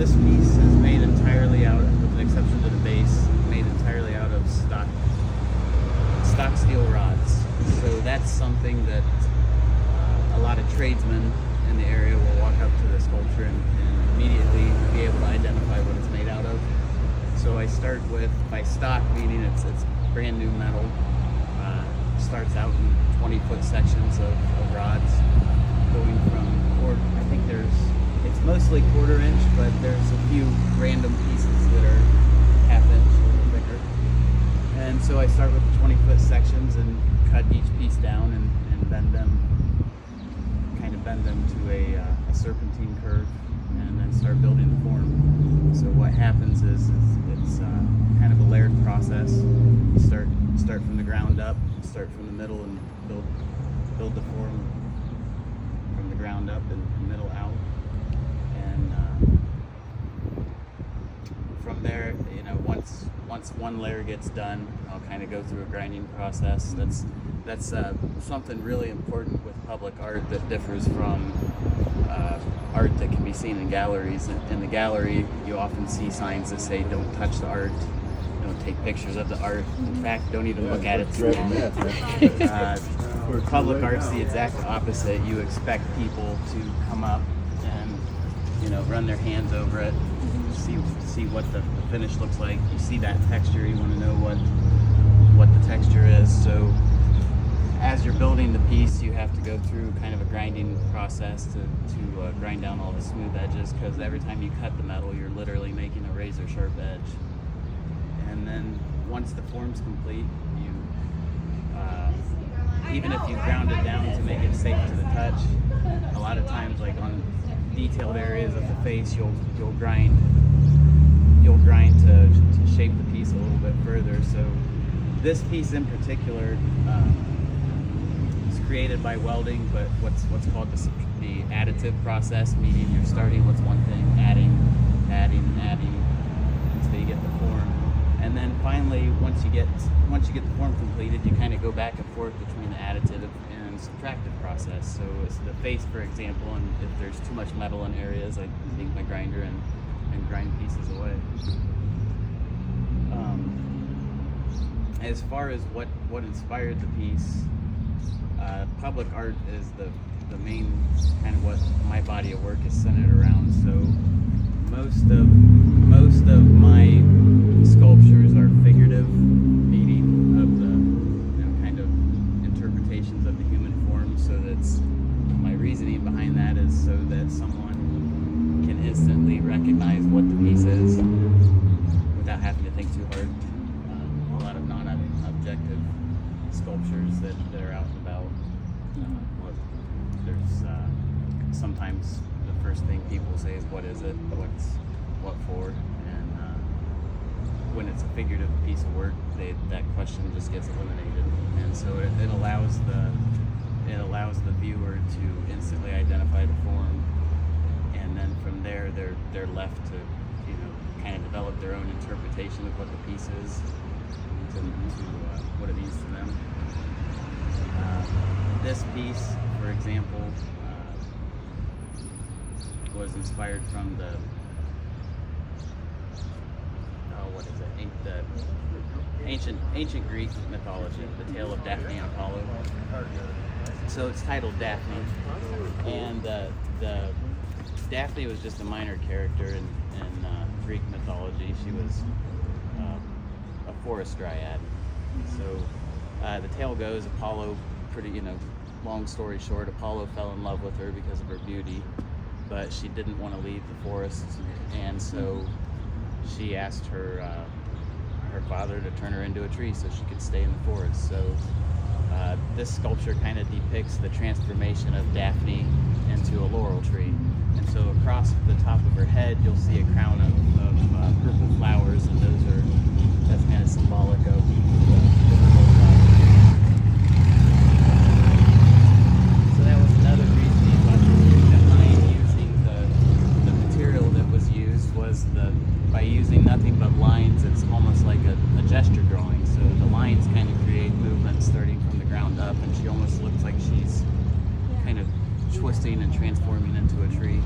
this piece is made entirely out, with the exception of the base, made entirely out of stock steel rods. So that's something that a lot of tradesmen in the area will walk up to the sculpture and immediately be able to identify what it's made out of. So I start with, by stock, meaning it's brand new metal. Starts out in 20-foot sections of rods, going from I think it's mostly quarter-inch, but there's a few random pieces that are half-inch, a little thicker. And so I start with the 20-foot sections and cut each piece down and bend them to a serpentine curve, and then start building the form. So what happens is it's kind of a layered process. You start from the ground up, start from the middle, and build the form from the ground up and middle out. And from there, once one layer gets done, I'll kind of go through a grinding process. That's something really important with public art that differs from art that can be seen in galleries. In the gallery, you often see signs that say, "Don't touch the art. Don't take pictures of the art. In fact, don't even look at it." Public art's the exact opposite. You expect people to come up and run their hands over it, see what the finish looks like. You see that texture, you want to know what the texture is. So as you're building the piece, you have to go through kind of a grinding process to grind down all the smooth edges, because every time you cut the metal, you're literally making a razor sharp edge. And then once the form's complete, even if you ground it down to make it safe to the touch, a lot of times, like on detailed areas of the face, you'll grind to shape the piece a little bit further. So this piece in particular is created by welding, but what's called the additive process, meaning you're starting with one thing, adding until you get the form. And then finally, once you get the form completed, you kind of go back and forth between the additive and subtractive process. So it's the face, for example, and if there's too much metal in areas, I take my grinder and grind pieces away. As far as what inspired the piece, public art is the main kind of what my body of work is centered around. So most of my sculptures are figurative, meaning of the kind of interpretations of the human form. So that's my reasoning behind that is so that someone can instantly recognize what the piece is without having to think too hard. A lot of non-objective sculptures that are out and about. There's sometimes the first thing people say is, "What is it? What for?" And when it's a figurative piece of work, that question just gets eliminated, and so it allows the viewer to instantly identify the form, and then from there they're left to kind of develop their own interpretation of what the piece is, to what it means to them. This piece, for example, was inspired from the ancient Greek mythology, the tale of Daphne and Apollo. So it's titled Daphne, and the Daphne was just a minor character in Greek mythology. She was a forest dryad. So the tale goes, Apollo, long story short, Apollo fell in love with her because of her beauty, but she didn't want to leave the forest, and so she asked her father to turn her into a tree so she could stay in the forest. So this sculpture kind of depicts the transformation of Daphne into a laurel tree. And so across the top of her head, you'll see a crown of purple flowers, and that's kind of symbolic of the purple flowers. So that was another reason behind using the material that was used, was by using nothing but lines. It's almost like a gesture drawing. So the lines kind of create movement starting from the ground up, and she almost looks like she's kind of twisting and transforming into a tree.